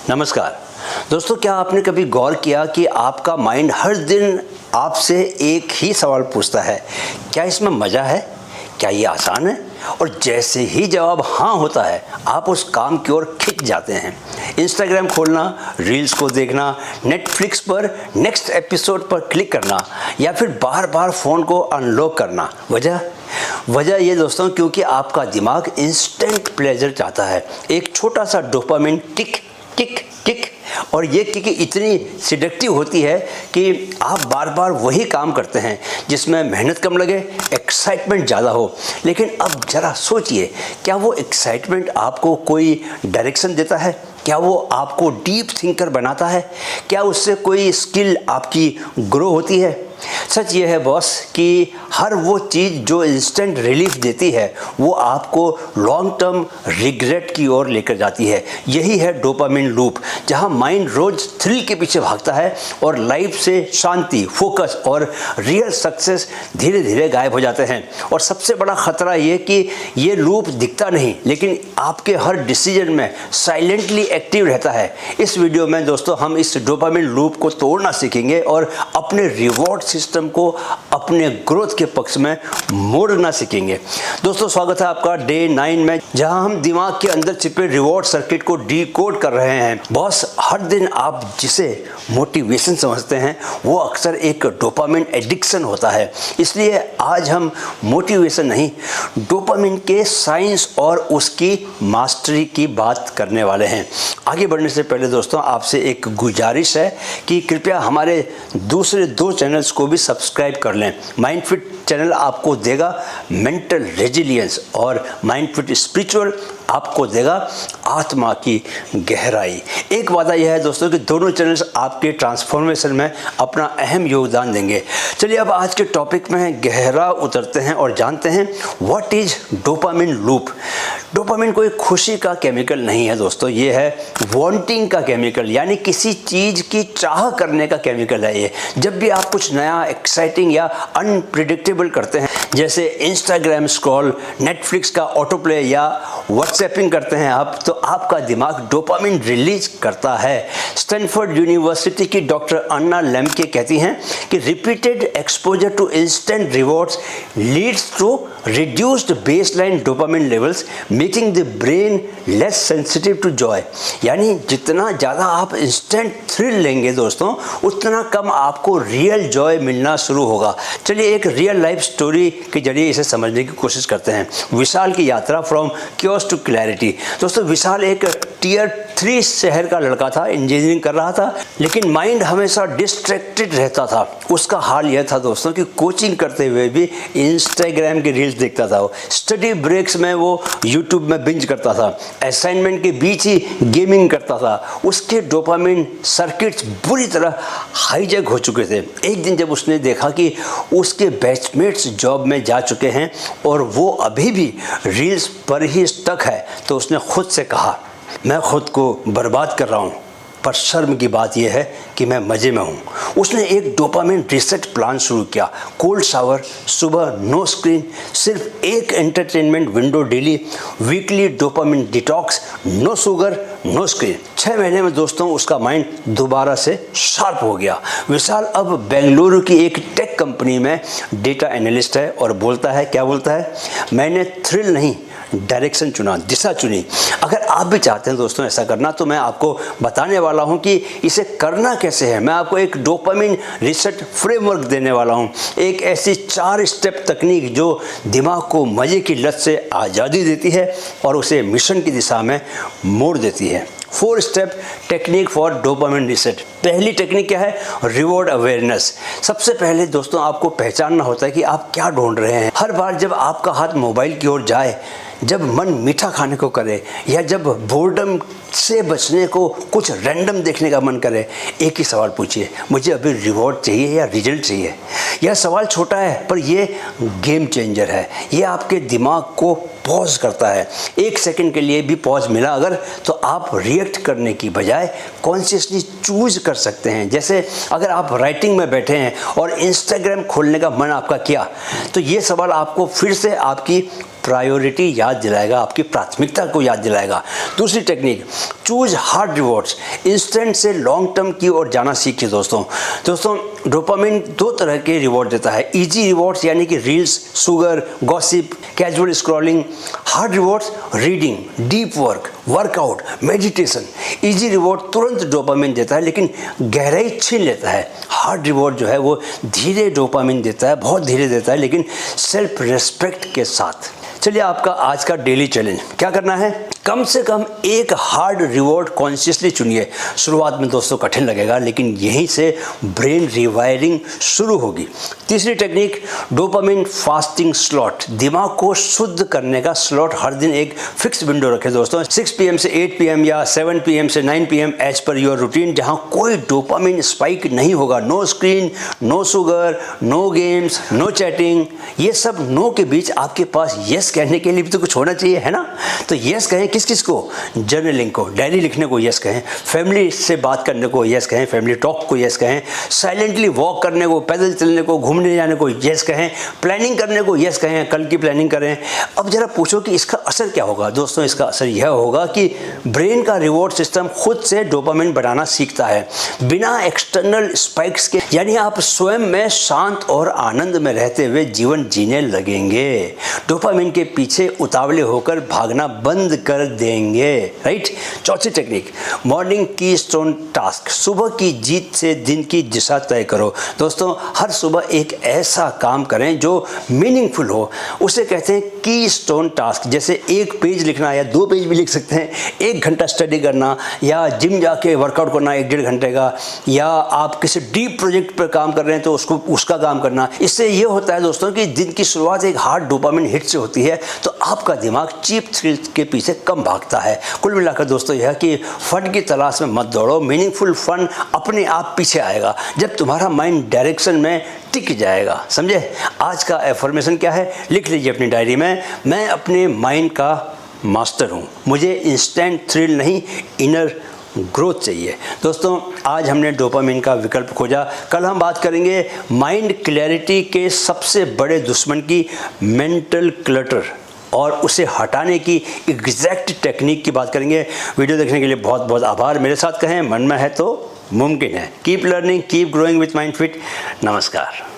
नमस्कार दोस्तों, क्या आपने कभी गौर किया कि आपका माइंड हर दिन आपसे एक ही सवाल पूछता है, क्या इसमें मज़ा है, क्या ये आसान है? और जैसे ही जवाब हाँ होता है, आप उस काम की ओर खिंच जाते हैं। इंस्टाग्राम खोलना, रील्स को देखना, नेटफ्लिक्स पर नेक्स्ट एपिसोड पर क्लिक करना या फिर बार बार फ़ोन को अनलॉक करना। वजह ये दोस्तों, क्योंकि आपका दिमाग इंस्टेंट प्लेजर चाहता है। एक छोटा सा डोपामिन टिक टिक टिक, और ये किक इतनी सिडक्टिव होती है कि आप बार बार वही काम करते हैं जिसमें मेहनत कम लगे, एक्साइटमेंट ज़्यादा हो। लेकिन अब ज़रा सोचिए, क्या वो एक्साइटमेंट आपको कोई डायरेक्शन देता है? क्या वो आपको डीप थिंकर बनाता है? क्या उससे कोई स्किल आपकी ग्रो होती है? सच ये है बॉस कि हर वो चीज़ जो इंस्टेंट रिलीफ देती है वो आपको लॉन्ग टर्म रिग्रेट की ओर लेकर जाती है। यही है डोपामिन लूप, जहां माइंड रोज थ्रिल के पीछे भागता है और लाइफ से शांति, फोकस और रियल सक्सेस धीरे धीरे गायब हो जाते हैं। और सबसे बड़ा खतरा ये कि ये लूप दिखता नहीं, लेकिन आपके हर डिसीजन में साइलेंटली एक्टिव रहता है। इस वीडियो में दोस्तों हम इस डोपामिन लूप को तोड़ना सीखेंगे और अपने रिवॉर्ड सिस्टम को अपने ग्रोथ के पक्ष में मोड़ना सीखेंगे। दोस्तों, स्वागत है आपका डे 9 में, जहां हम दिमाग के अंदर छिपे रिवॉर्ड सर्किट को डिकोड कर रहे हैं। बॉस, हर दिन आप जिसे मोटिवेशन समझते हैं वो अक्सर एक डोपामिन एडिक्शन होता है। इसलिए आज हम मोटिवेशन नहीं, डोपामिन के साइंस और उसकी मास्टरी की बात करने वाले हैं। आगे बढ़ने से पहले दोस्तों आपसे एक गुजारिश है कि कृपया हमारे दूसरे 2 चैनल्स को भी सब्सक्राइब कर लें। माइंडफिट चैनल आपको देगा मेंटल रेजिलियंस और माइंडफिट स्पिरिचुअल आपको देगा आत्मा की गहराई। एक वादा यह है दोस्तों कि दोनों चैनल्स आपके ट्रांसफॉर्मेशन में अपना अहम योगदान देंगे। चलिए अब आज के टॉपिक में गहरा उतरते हैं और जानते हैं what is dopamine loop. Dopamine कोई खुशी का केमिकल नहीं है दोस्तों, ये है वांटिंग का केमिकल, यानी किसी चीज़ की चाह करने का केमिकल है ये। जब भी आप कुछ नया, एक्साइटिंग या अनप्रिडिक्टेबल करते हैं, जैसे इंस्टाग्राम स्क्रॉल, नेटफ्लिक्स का ऑटो प्ले या व्हाट्सएपिंग करते हैं आप, तो आपका दिमाग डोपामिन रिलीज करता है। स्टैनफोर्ड यूनिवर्सिटी की डॉक्टर अन्ना लेम्के कहती हैं कि repeated exposure to instant rewards leads to reduced baseline dopamine levels, making the brain less sensitive to joy. यानी जितना ज़्यादा आप इंस्टेंट थ्रिल लेंगे दोस्तों, उतना कम आपको रियल जॉय मिलना शुरू होगा। चलिए एक रियल लाइफ स्टोरी के जरिए इसे समझने की कोशिश करते हैं। विशाल की यात्रा फ्रॉम क्योस टू क्लैरिटी। दोस्तों, विशाल एक टियर 3 शहर का लड़का था, इंजीनियरिंग कर रहा था, लेकिन माइंड हमेशा डिस्ट्रैक्टेड रहता था। उसका हाल यह था दोस्तों कि कोचिंग करते हुए भी इंस्टाग्राम की रील्स देखता था, स्टडी ब्रेक्स में वो यूट्यूब में बिंज करता था, असाइनमेंट के बीच ही गेमिंग करता था। उसके डोपामिन सर्किट्स बुरी तरह हाईजैक हो चुके थे। एक दिन जब उसने देखा कि उसके बैचमेट्स जॉब में जा चुके हैं और वो अभी भी रील्स पर ही स्टक है, तो उसने खुद से कहा, मैं खुद को बर्बाद कर रहा हूँ, पर शर्म की बात यह है कि मैं मज़े में हूँ। उसने एक डोपामिन रीसेट प्लान शुरू किया। कोल्ड शावर, सुबह नो स्क्रीन, सिर्फ एक entertainment window daily, weekly dopamine detox, no sugar no screen. 6 महीने में दोस्तों उसका माइंड दोबारा से शार्प हो गया। विशाल अब बेंगलुरु की एक टेक कंपनी में डेटा एनालिस्ट है और बोलता है, क्या बोलता है, मैंने थ्रिल नहीं डायरेक्शन चुना, दिशा चुनी। अगर आप भी चाहते हैं दोस्तों ऐसा करना, तो मैं आपको बताने वाला हूं कि इसे करना कैसे है। मैं आपको एक डोपामिन रीसेट फ्रेमवर्क देने वाला हूं, एक ऐसी 4 स्टेप तकनीक जो दिमाग को मज़े की लत से आज़ादी देती है और उसे मिशन की दिशा में मोड़ देती है। 4 step technique for dopamine reset. पहली टेक्निक क्या है? Reward awareness. सबसे पहले दोस्तों आपको पहचानना होता है कि आप क्या ढूंढ रहे हैं। हर बार जब आपका हाथ मोबाइल की ओर जाए, जब मन मीठा खाने को करे या जब बोर्डम से बचने को कुछ रैंडम देखने का मन करे, एक ही सवाल पूछिए, मुझे अभी रिवॉर्ड चाहिए या रिजल्ट चाहिए? यह सवाल छोटा है पर यह गेम चेंजर है। यह आपके दिमाग को पॉज करता है। 1 सेकंड के लिए भी पॉज मिला अगर, तो आप रिएक्ट करने की बजाय कॉन्शियसली चूज कर सकते हैं। जैसे अगर आप राइटिंग में बैठे हैं और इंस्टाग्राम खोलने का मन आपका किया, तो ये सवाल आपको फिर से आपकी प्रायोरिटी याद दिलाएगा, आपकी प्राथमिकता को याद दिलाएगा। दूसरी technique, choose hard rewards. Instant से लॉन्ग टर्म की ओर जाना सीखिए दोस्तों। डोपामिन दो तरह के रिवॉर्ड देता है, इजी रिवॉर्ड्स यानी कि reels, sugar, gossip, casual scrolling. Hard rewards, reading, deep work, workout, meditation. Easy reward तुरंत डोपामिन देता है लेकिन गहराई छीन लेता है। हार्ड रिवॉर्ड जो है वो धीरे डोपामिन देता है, बहुत धीरे देता है, लेकिन सेल्फ रेस्पेक्ट के साथ। चलिए, आपका आज का डेली चैलेंज क्या करना है, कम से कम एक हार्ड रिवॉर्ड कॉन्शियसली चुनिए। शुरुआत में दोस्तों कठिन लगेगा, लेकिन यहीं से ब्रेन रिवायरिंग शुरू होगी। तीसरी टेक्निक, डोपामिन फास्टिंग स्लॉट। दिमाग को शुद्ध करने का स्लॉट हर दिन एक फिक्स विंडो रखें दोस्तों, 6 PM से 8 PM या 7 PM से 9 PM as per your routine, जहां कोई डोपामिन स्पाइक नहीं होगा। No screen, no sugar, no games, no chatting. ये सब नो के बीच आपके पास यस कहने के लिए भी तो कुछ होना चाहिए, है ना? तो यस कहें किस किस को, जर्नलिंग को, डायरी लिखने को यस कहें, फैमिली से बात करने को यस कहें, फैमिली टॉक को यस कहें, साइलेंटली वॉक करने को, पैदल चलने को, घूमने जाने को यस कहें, प्लानिंग करने को यस कहें, कल की प्लानिंग करें। अब जरा पूछो कि इसका असर क्या होगा दोस्तों? इसका असर यह होगा कि ब्रेन का रिवॉर्ड सिस्टम खुद से डोपामिन बनाना सीखता है बिना एक्सटर्नल स्पाइक्स के, यानी आप स्वयं में शांत और आनंद में रहते हुए जीवन जीने लगेंगे। डोपामिन के पीछे उतावले होकर भागना बंद कर देंगे, राइट? चौथी टेक्निक, मॉर्निंग की स्टोन टास्क। सुबह की जीत से दिन की दिशा तय करो दोस्तों। हर सुबह एक ऐसा काम करें जो मीनिंगफुल हो, उसे कहते हैं की स्टोन टास्क। जैसे एक पेज लिखना या 2 पेज भी लिख सकते हैं, 1 घंटा स्टडी करना, या जिम जाके वर्कआउट करना 1-1.5 घंटे का, या आप किसी डीप प्रोजेक्ट पर काम कर रहे हैं तो उसका काम करना। इससे ये होता है दोस्तों कि दिन की शुरुआत एक हार्ड डोपामिन हिट से होती है, तो आपका दिमाग चीप थ्रिल के पीछे कम भागता है। कुल मिलाकर दोस्तों यह कि फन की तलाश में मत दौड़ो, मीनिंगफुल फन अपने आप पीछे आएगा जब तुम्हारा माइंड डायरेक्शन में टिक जाएगा, समझे? आज का एफर्मेशन क्या है, लिख लीजिए अपनी डायरी में, मैं अपने माइंड का मास्टर हूँ, मुझे इंस्टेंट थ्रिल नहीं, इनर ग्रोथ चाहिए। दोस्तों, आज हमने डोपामिन का विकल्प खोजा। कल हम बात करेंगे माइंड क्लैरिटी के सबसे बड़े दुश्मन की, मेंटल क्लटर, और उसे हटाने की एग्जैक्ट टेक्निक की बात करेंगे। वीडियो देखने के लिए बहुत बहुत आभार। मेरे साथ कहें, मन में है तो मुमकिन है। Keep learning, keep growing with mind fit. नमस्कार।